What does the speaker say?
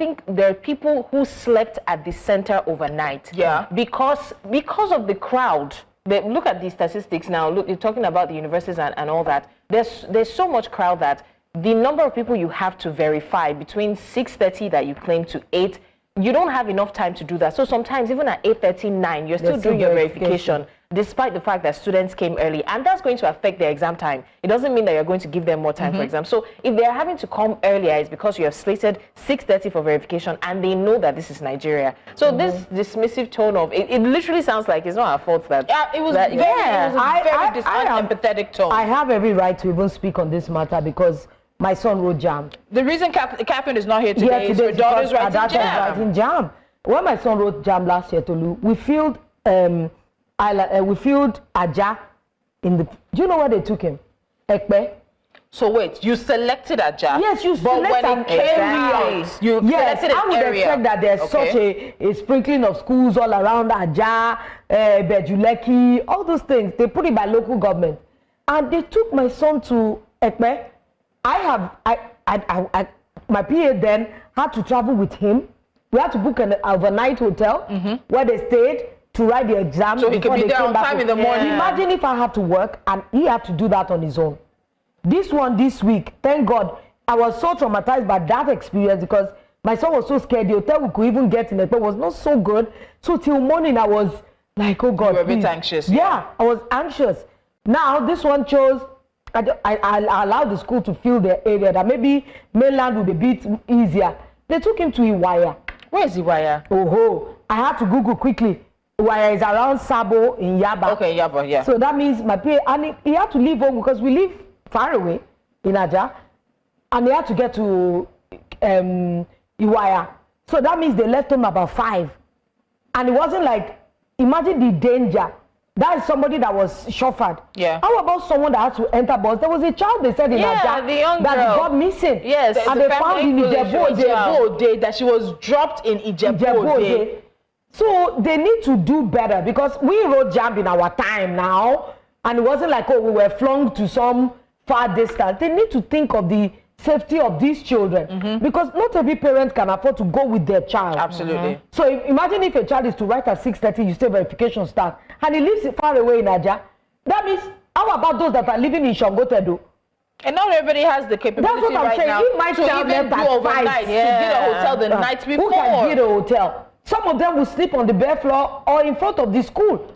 think there are people who slept at the center overnight. Yeah. Because of the crowd. Look at the statistics now. Look, you're talking about the universities and all that. There's so much crowd that the number of people you have to verify between 6:30 that you claim to 8, you don't have enough time to do that. So sometimes even at 8:39, you're still doing your verification, despite the fact that students came early, and that's going to affect their exam time. It doesn't mean that you're going to give them more time for exam. So if they're having to come earlier, it's because you have slated 6:30 for verification, and they know that this is Nigeria. So this dismissive tone of it literally sounds like it's not our fault that. Yeah, it was a very unempathetic tone. I have every right to even speak on this matter because my son wrote JAMB. The reason Catherine is not here today is her daughter's writing JAMB. When my son wrote JAMB last year, Tolu, we filled Aja in the. Do you know where they took him? Ekpe. So wait, you selected Aja? Yes, you but selected. But when it came out, you selected I would an area. expect that there's such a sprinkling of schools all around Aja, Bejuleki, all those things. They put it by local government, and they took my son to Ekpe. My PA then had to travel with him. We had to book an overnight hotel where they stayed to write the exam. So he could be there on time in the morning. Imagine if I had to work and he had to do that on his own. This week, thank God, I was so traumatized by that experience because my son was so scared. The hotel we could even get in the was not so good. So till morning, I was like, oh God, you were a bit anxious. Yeah, I was anxious. Now, this one chose, I allowed the school to fill their area that maybe mainland would be a bit easier. They took him to Iwaya. Where is Iwaya? Oh, I had to Google quickly. Iwaya is around Sabo in Yaba. Okay, Yaba, yeah. So that means my PA, and he had to leave home because we live far away in Aja, and he had to get to Iwaya. So that means they left him about 5. And it wasn't like, imagine the danger. That is somebody that was chauffeured. Yeah. How about someone that had to enter bus? There was a child they said in Aja the young that girl got missing. Yes, and they found in Ijebu that she was dropped in Ijebu. So they need to do better because we wrote JAMB in our time now, and it wasn't like, oh, we were flung to some far distance. They need to think of the safety of these children because not every parent can afford to go with their child. Absolutely. So imagine if a child is to write at 6:30, you say verification start, and he lives far away in Aja. That means, how about those that are living in Shangotedo? And not everybody has the capability. That's what I'm saying. Now He might to even do overnight, to get a hotel the night before. Who can get a hotel? Some of them will sleep on the bare floor or in front of the school.